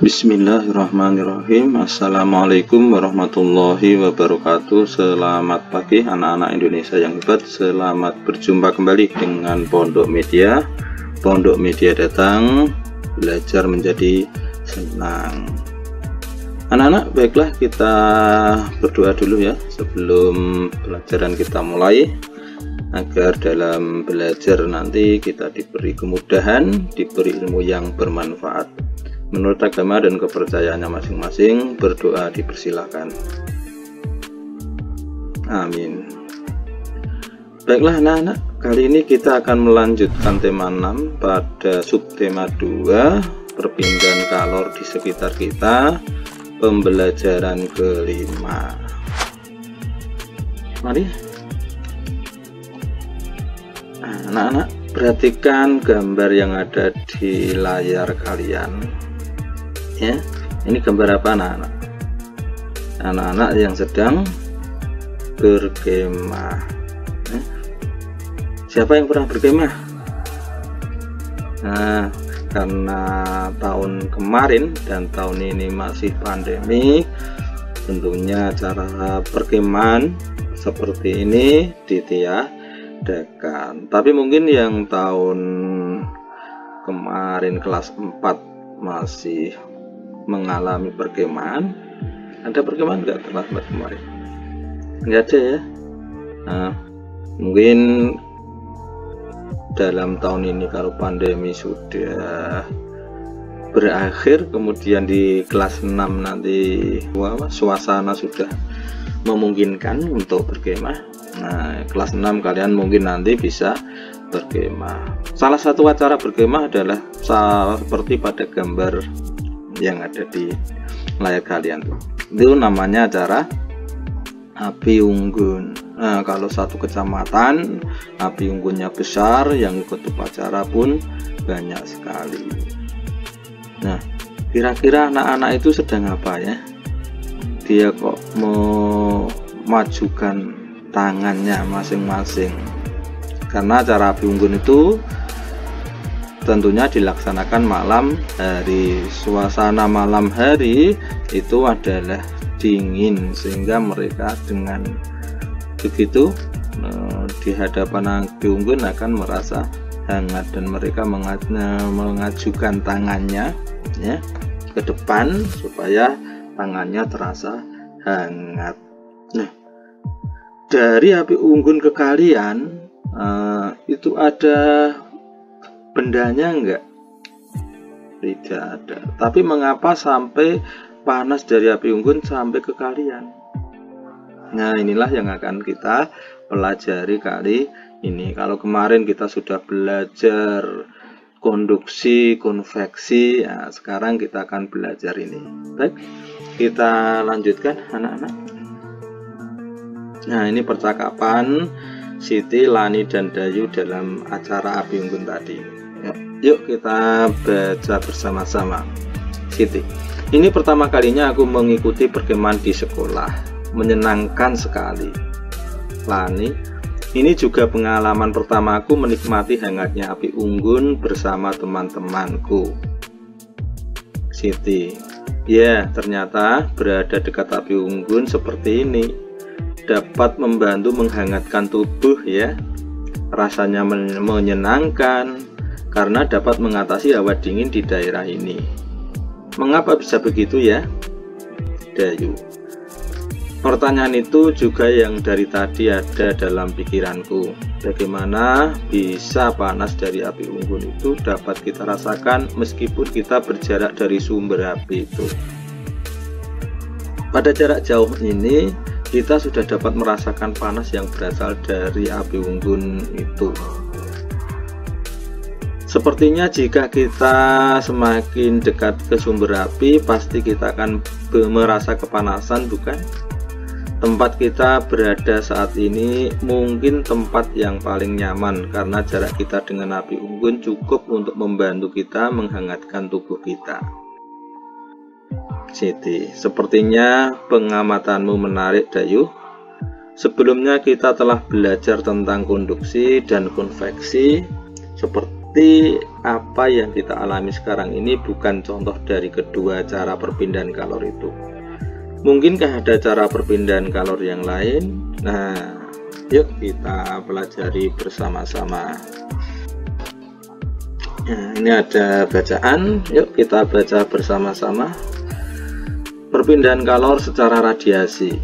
Bismillahirrahmanirrahim. Assalamualaikum warahmatullahi wabarakatuh. Selamat pagi anak-anak Indonesia yang hebat. Selamat berjumpa kembali dengan Pondok Media. Pondok Media datang, belajar menjadi senang. Anak-anak, baiklah kita berdoa dulu ya sebelum pelajaran kita mulai, agar dalam belajar nanti kita diberi kemudahan, diberi ilmu yang bermanfaat menurut agama dan kepercayaannya masing-masing. Berdoa dipersilakan. Amin. Baiklah anak-anak, kali ini kita akan melanjutkan tema 6 pada subtema 2, perpindahan kalor di sekitar kita, pembelajaran kelima. Mari anak-anak, perhatikan gambar yang ada di layar kalian ya. Ini gambar apa anak-anak? Anak-anak yang sedang berkemah. Siapa yang pernah berkemah? Nah, karena tahun kemarin dan tahun ini masih pandemi, tentunya cara perkemahan seperti ini ditiadakan. Tapi mungkin yang tahun kemarin kelas 4 masih mengalami perkemahan. Ada perkemahan nggak kelas 4 kemarin? Nggak ada ya. Nah, mungkin dalam tahun ini kalau pandemi sudah berakhir, kemudian di kelas 6 nanti suasana sudah memungkinkan untuk berkemah. Nah, kelas 6 kalian mungkin nanti bisa berkemah. Salah satu acara berkemah adalah seperti pada gambar yang ada di layar kalian tuh. Itu namanya acara api unggun. Nah, kalau satu kecamatan api unggunnya besar, yang ikut upacara pun banyak sekali. Nah, kira-kira anak-anak itu sedang apa ya? Dia kok memajukan tangannya masing-masing. Karena acara api unggun itu tentunya dilaksanakan malam hari. Suasana malam hari itu adalah dingin, sehingga mereka dengan begitu di hadapan api unggun akan merasa hangat, dan mereka mengajukan tangannya ya ke depan supaya tangannya terasa hangat. Nah, dari api unggun ke kalian itu ada bendanya enggak? Tidak ada. Tapi mengapa sampai panas dari api unggun sampai ke kalian? Nah, inilah yang akan kita pelajari kali ini. Kalau kemarin kita sudah belajar konduksi, konveksi, nah, sekarang kita akan belajar ini. Baik, kita lanjutkan anak-anak. Nah, ini percakapan Siti, Lani, dan Dayu dalam acara api unggun tadi. Yuk kita baca bersama-sama. Siti: ini pertama kalinya aku mengikuti perkemahan di sekolah, menyenangkan sekali. Lani: ini juga pengalaman pertama aku menikmati hangatnya api unggun bersama teman-temanku. Siti: ya, ternyata berada dekat api unggun seperti ini dapat membantu menghangatkan tubuh ya. Rasanya menyenangkan karena dapat mengatasi hawa dingin di daerah ini. Mengapa bisa begitu ya? Dayu: pertanyaan itu juga yang dari tadi ada dalam pikiranku. Bagaimana bisa panas dari api unggun itu dapat kita rasakan meskipun kita berjarak dari sumber api itu. Pada jarak jauh ini kita sudah dapat merasakan panas yang berasal dari api unggun itu. Sepertinya jika kita semakin dekat ke sumber api, pasti kita akan merasa kepanasan, bukan? Tempat kita berada saat ini mungkin tempat yang paling nyaman karena jarak kita dengan api unggun cukup untuk membantu kita menghangatkan tubuh kita. Siti: sepertinya pengamatanmu menarik, Dayu. Sebelumnya kita telah belajar tentang konduksi dan konveksi. Seperti berarti apa yang kita alami sekarang ini bukan contoh dari kedua cara perpindahan kalor itu. Mungkinkah ada cara perpindahan kalor yang lain? Nah, yuk kita pelajari bersama-sama. Nah, ini ada bacaan, yuk kita baca bersama-sama. Perpindahan kalor secara radiasi.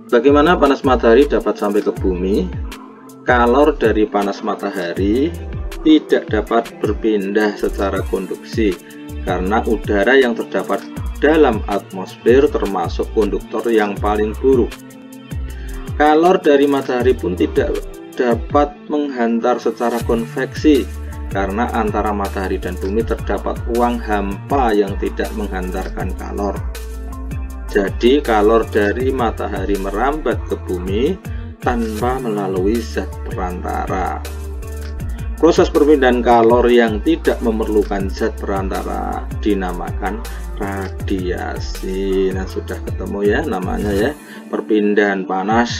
Bagaimana panas matahari dapat sampai ke bumi? Kalor dari panas matahari tidak dapat berpindah secara konduksi karena udara yang terdapat dalam atmosfer termasuk konduktor yang paling buruk. Kalor dari matahari pun tidak dapat menghantar secara konveksi karena antara matahari dan bumi terdapat ruang hampa yang tidak menghantarkan kalor. Jadi kalor dari matahari merambat ke bumi tanpa melalui zat perantara. Proses perpindahan kalor yang tidak memerlukan zat perantara dinamakan radiasi. Nah, sudah ketemu ya namanya ya, perpindahan panas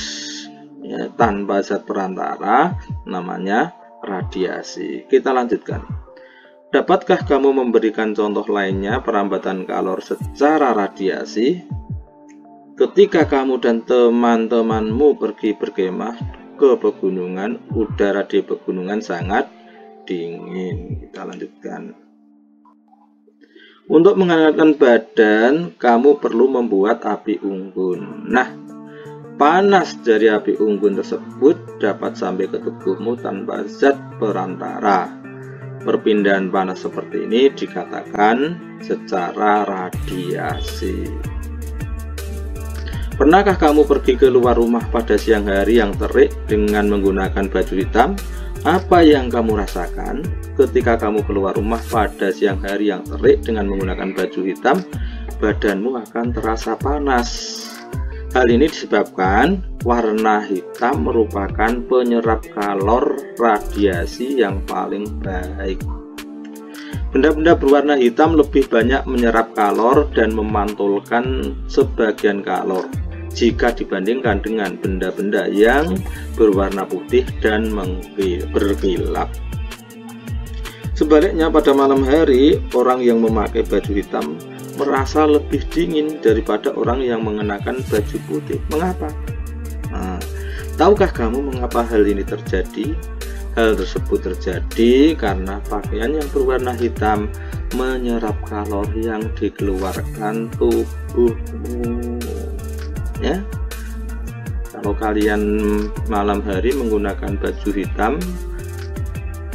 ya, tanpa zat perantara namanya radiasi. Kita lanjutkan. Dapatkah kamu memberikan contoh lainnya perambatan kalor secara radiasi? Ketika kamu dan teman-temanmu pergi berkemah ke pegunungan, udara di pegunungan sangat dingin. Kita lanjutkan. Untuk menghangatkan badan, kamu perlu membuat api unggun. Nah, panas dari api unggun tersebut dapat sampai ke tubuhmu tanpa zat perantara. Perpindahan panas seperti ini dikatakan secara radiasi. Pernahkah kamu pergi keluar rumah pada siang hari yang terik dengan menggunakan baju hitam? Apa yang kamu rasakan ketika kamu keluar rumah pada siang hari yang terik dengan menggunakan baju hitam? Badanmu akan terasa panas. Hal ini disebabkan warna hitam merupakan penyerap kalor radiasi yang paling baik. Benda-benda berwarna hitam lebih banyak menyerap kalor dan memantulkan sebagian kalor jika dibandingkan dengan benda-benda yang berwarna putih dan berkilap. Sebaliknya, pada malam hari, orang yang memakai baju hitam merasa lebih dingin daripada orang yang mengenakan baju putih. Mengapa? Nah, tahukah kamu mengapa hal ini terjadi? Hal tersebut terjadi karena pakaian yang berwarna hitam menyerap kalor yang dikeluarkan tubuhmu. Ya, kalau kalian malam hari menggunakan baju hitam,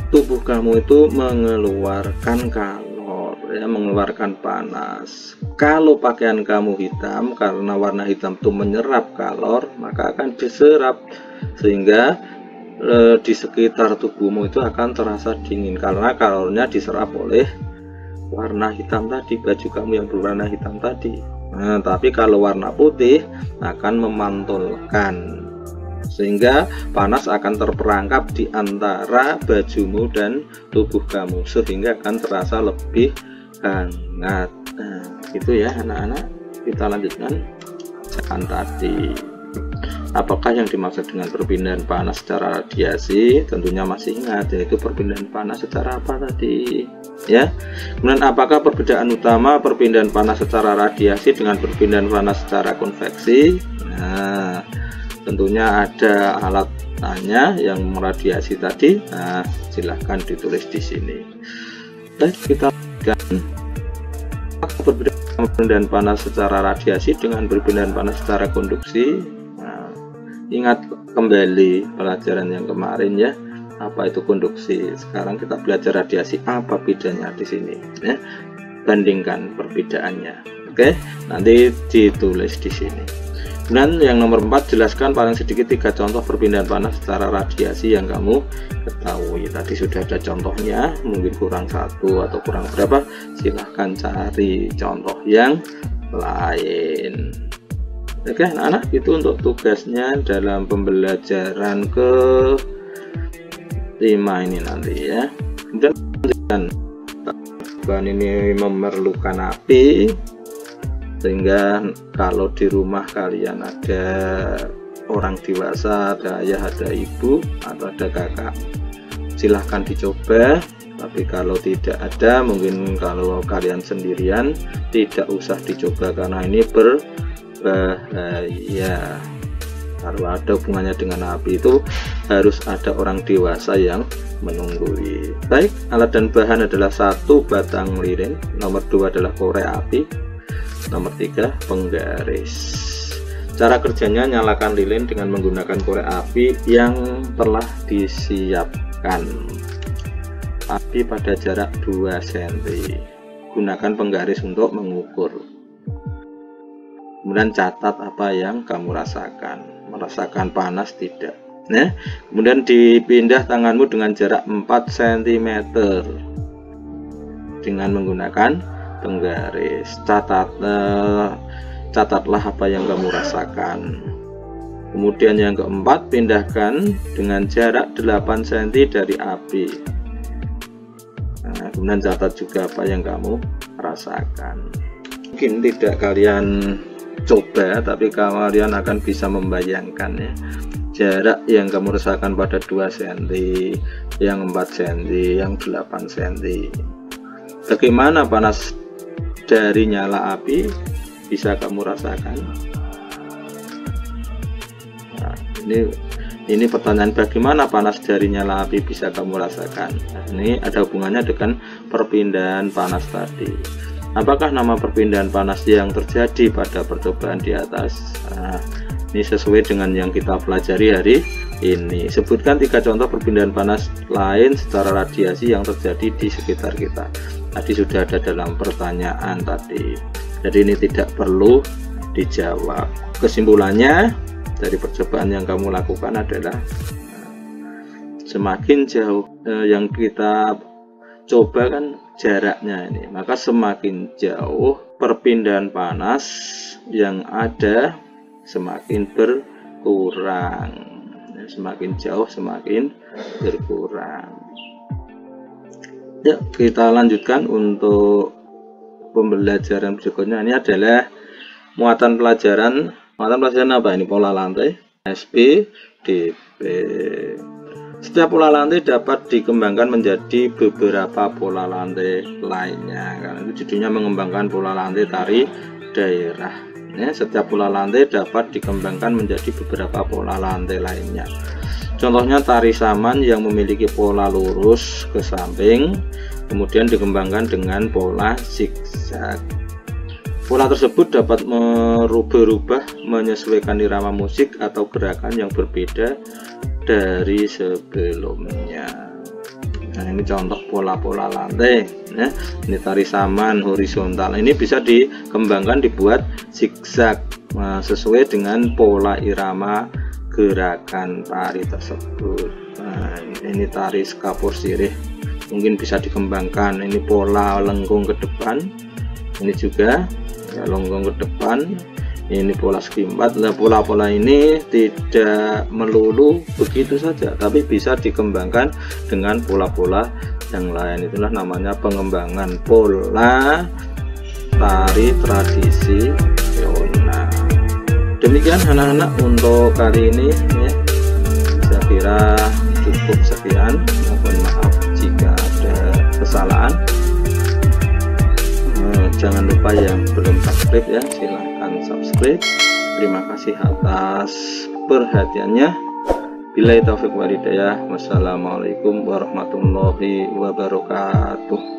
tubuh kamu itu mengeluarkan kalor, ya, mengeluarkan panas. Kalau pakaian kamu hitam, karena warna hitam itu menyerap kalor, maka akan diserap sehingga di sekitar tubuhmu itu akan terasa dingin karena kalornya diserap oleh warna hitam tadi, baju kamu yang berwarna hitam tadi. Nah, tapi kalau warna putih akan memantulkan sehingga panas akan terperangkap di antara bajumu dan tubuh kamu sehingga akan terasa lebih hangat. Nah, gitu ya anak-anak. Kita lanjutkan bacaan tadi. Apakah yang dimaksud dengan perpindahan panas secara radiasi? Tentunya masih ingat, yaitu perpindahan panas secara apa tadi? Ya. Kemudian apakah perbedaan utama perpindahan panas secara radiasi dengan perpindahan panas secara konveksi? Nah, tentunya ada alat tanya yang meradiasi tadi. Nah, silahkan ditulis di sini. Baik, kita lihat perpindahan panas secara radiasi dengan perpindahan panas secara konduksi. Ingat kembali pelajaran yang kemarin ya, apa itu konduksi. Sekarang kita belajar radiasi, apa bedanya di sini ya. Bandingkan perbedaannya. Oke, nanti ditulis di sini. Dan yang nomor 4, jelaskan paling sedikit 3 contoh perpindahan panas secara radiasi yang kamu ketahui. Tadi sudah ada contohnya, mungkin kurang 1 atau kurang berapa, silahkan cari contoh yang lain. Oke anak-anak, itu untuk tugasnya dalam pembelajaran ke-5 ini nanti ya. Dan bahan ini memerlukan api, sehingga kalau di rumah kalian ada orang dewasa, ada ayah, ada ibu, atau ada kakak, silahkan dicoba Tapi kalau tidak ada, mungkin kalau kalian sendirian tidak usah dicoba karena ini berbahaya. Kalau ada hubungannya dengan api itu harus ada orang dewasa yang menunggui. Baik, alat dan bahan adalah 1 batang lilin, nomor 2 adalah korek api, nomor 3 penggaris. Cara kerjanya, nyalakan lilin dengan menggunakan korek api yang telah disiapkan. Api pada jarak 2 cm. Gunakan penggaris untuk mengukur. Kemudian catat apa yang kamu rasakan. Merasakan panas tidak? Nah, kemudian dipindah tanganmu dengan jarak 4 cm dengan menggunakan penggaris. Catatlah apa yang kamu rasakan. Kemudian yang keempat, pindahkan dengan jarak 8 cm dari api. Nah, kemudian catat juga apa yang kamu rasakan. Mungkin tidak kalian coba, tapi kalian akan bisa membayangkan ya, jarak yang kamu rasakan pada 2 cm, yang 4 cm, yang 8 cm. Bagaimana panas dari nyala api bisa kamu rasakan? Nah, ini pertanyaan, bagaimana panas dari nyala api bisa kamu rasakan? Nah, ini ada hubungannya dengan perpindahan panas tadi. Apakah nama perpindahan panas yang terjadi pada percobaan di atas? Nah, ini sesuai dengan yang kita pelajari hari ini. Sebutkan 3 contoh perpindahan panas lain secara radiasi yang terjadi di sekitar kita. Tadi sudah ada dalam pertanyaan tadi, jadi ini tidak perlu dijawab. Kesimpulannya dari percobaan yang kamu lakukan adalah semakin jauh yang kita coba kan jaraknya ini, maka semakin jauh perpindahan panas yang ada semakin berkurang. Semakin jauh semakin berkurang. Ya, kita lanjutkan untuk pembelajaran berikutnya. Ini adalah muatan pelajaran. Muatan pelajaran apa ini? Pola lantai, SPDP. Setiap pola lantai dapat dikembangkan menjadi beberapa pola lantai lainnya. Karena itu judulnya mengembangkan pola lantai tari daerah. Ya, setiap pola lantai dapat dikembangkan menjadi beberapa pola lantai lainnya. Contohnya tari saman yang memiliki pola lurus ke samping, kemudian dikembangkan dengan pola zigzag. Pola tersebut dapat merubah-rubah menyesuaikan irama musik atau gerakan yang berbeda dari sebelumnya. Nah, ini contoh pola-pola lantai ya. Ini tari saman horizontal, ini bisa dikembangkan dibuat zigzag sesuai dengan pola irama gerakan tari tersebut. Nah, ini tari skapur sirih mungkin bisa dikembangkan, ini pola lengkung ke depan, ini juga ya, lengkung ke depan, ini pola skimbat. Nah, pola-pola ini tidak melulu begitu saja, tapi bisa dikembangkan dengan pola-pola yang lain. Itulah namanya pengembangan pola tari tradisi tradisional. Demikian anak-anak untuk kali ini ya. Saya kira cukup sekian. Mohon maaf jika ada kesalahan. Jangan lupa yang belum subscribe ya, silahkan subscribe. Terima kasih atas perhatiannya. Billahi taufiq wal hidayah. Wassalamualaikum warahmatullahi wabarakatuh.